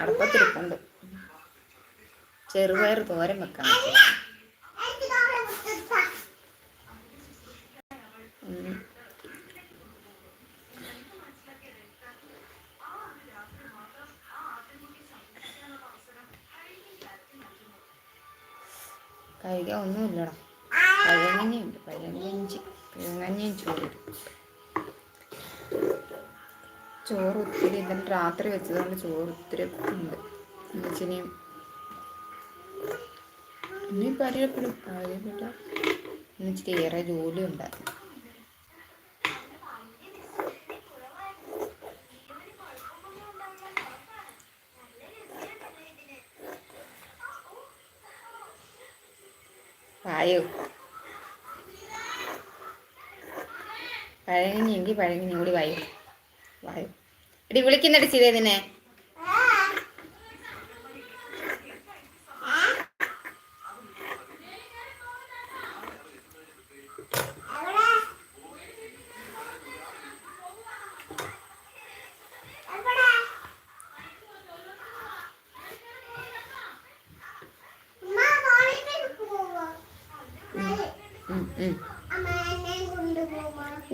അടുപ്പത്തിരിപ്പുണ്ട്. ചെറുപയർ തോരൻ വെക്കാൻ പറ്റും. കഴിക്കാൻ ഒന്നുമില്ലടാ. പഴങ്കഞ്ഞിയുണ്ട്. പഴങ്കഞ്ഞിയും ചോറ് ഒത്തിരി ഇന്നലെ രാത്രി വെച്ചതുകൊണ്ട് ചോറ് ഒത്തിരി ഉണ്ട്. എന്നുവെച്ചിനെയും ഇനി കാര്യപ്പെട്ട ഇന്നിച്ചിരി ഏറെ ജോലി ഉണ്ടായിരുന്നു. വായോ പഴങ്കഞ്ഞി പഴങ്കഞ്ഞി കൂടി വായോ എടി വിളിക്കുന്നിട്ട് ചെയ്തേ നിന്നെ.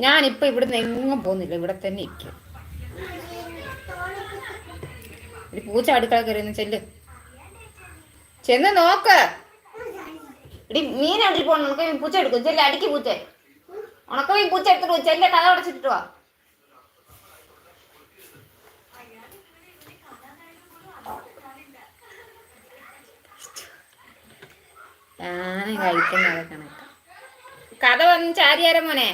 ഞാനിപ്പോൾ ഇവിടുന്ന് എങ്ങും പോകുന്നില്ല, ഇവിടെ തന്നെ ഇരിക്കും. ഒരു പൂച്ച അടുക്കള കയറിയെന്ന് ചെന്ന് നോക്ക്. ഇടി മീൻ അടുത്ത് പോകണം. ഉണക്കമീൻ പൂച്ച എടുക്കും. ചെല്ല് അടിക്ക് പൂച്ച. ഉണക്കമീൻ പൂച്ച എടുത്തിട്ട് ചെല്ല് കഥ അടച്ചിട്ട് വാ. ഞാനും കഴിക്കുന്നത് കണക്ക്. കഥ വന്ന് ചാരിയാര മോനെ,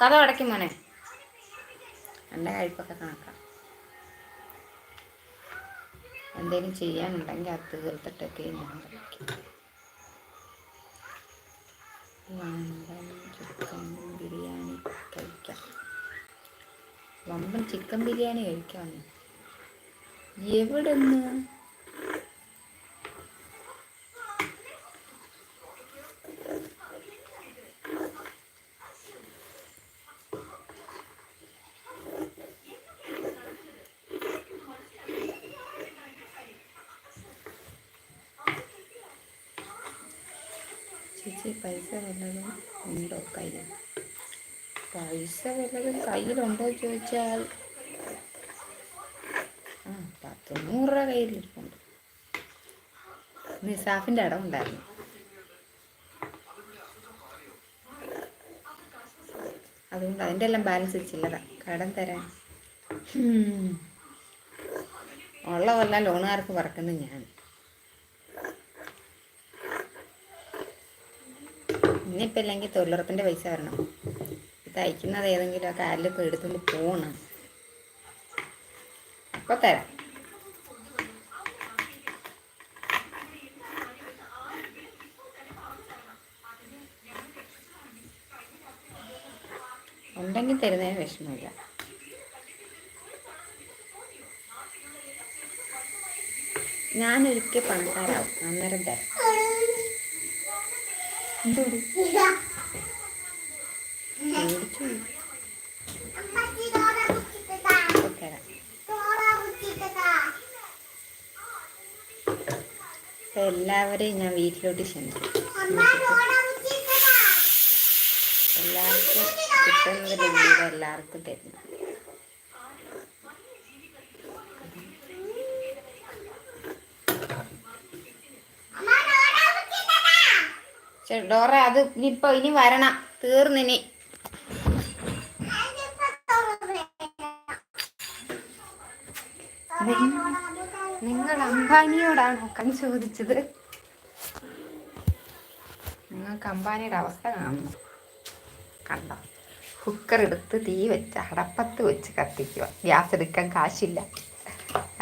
കഥ അടയ്ക്കും മോനെ. എൻ്റെ കഴിപ്പൊക്കെ കണക്കാം. എന്തെങ്കിലും ചെയ്യാനുണ്ടെങ്കിൽ അത് തീർത്തിട്ടൊക്കെ ഞാൻ കഴിക്കും. ചിക്കൻ ബിരിയാണി കഴിക്കാം. വമ്പൻ ചിക്കൻ ബിരിയാണി കഴിക്കാം. എവിടെ നിന്ന് ചേച്ചി പൈസ വല്ലതും ഉണ്ടോ കയ്യിൽ? പൈസ വല്ലതും കയ്യിലുണ്ടോ ചോദിച്ചാൽ 100 രൂപ കയ്യിലിരിപ്പുണ്ട്. നിസാഫിൻ്റെ അടവുണ്ടായിരുന്നു. അതുകൊണ്ട് അതിൻ്റെ എല്ലാം ബാലൻസ് വെച്ചില്ലതാ കടം തരാൻ. ഉള്ളതെല്ലാം ലോണുകാർക്ക് പറക്കുന്നത് ഞാൻ. ഇനിയിപ്പോൾ ഇല്ലെങ്കിൽ തൊഴിലുറപ്പിൻ്റെ പൈസ വരണം. തയ്ക്കുന്നത് ഏതെങ്കിലും ഒക്കെ ആരിലൊക്കെ എടുത്തുകൊണ്ട് പോകണം. അപ്പോൾ തരാം. ഉണ്ടെങ്കിൽ തരുന്നതിന് വിഷമമില്ല. ഞാനൊരിക്കൽ പണക്കാരാവും, അന്നേരം തരാം. എന്തോടി മേടിച്ചു തരാം. അപ്പം എല്ലാവരെയും ഞാൻ വീട്ടിലോട്ട് ക്ഷണിക്കും. എല്ലാവർക്കും കിട്ടുന്നതിൻ്റെ വീട് എല്ലാവർക്കും തരുന്നു. ഡോറ അത് ഇനി വരണം, തീർന്നിനി. നിങ്ങൾ അംബാനിയോടാണോ കണി ചോദിച്ചത്? നിങ്ങൾക്ക് അംബാനിയുടെ അവസ്ഥ കാണുന്നു. കണ്ടോ, കുക്കർ എടുത്ത് തീ വെച്ച് അടപ്പത്ത് വെച്ച് കത്തിക്കുക. ഗ്യാസ് എടുക്കാൻ കാശില്ല,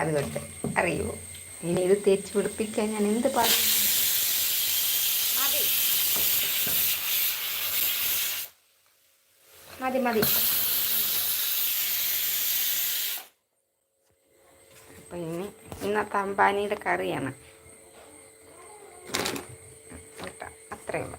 അതുകൊണ്ട് അറിയുമോ? ഇനി ഇത് തേച്ച് പിടിപ്പിക്കാൻ ഞാൻ എന്ത് പറയും? മതി മതി. അപ്പം ഇന്നത്തെ അംബാനിയുടെ കറിയാണ് കേട്ടോ. അത്രയുള്ളൂ.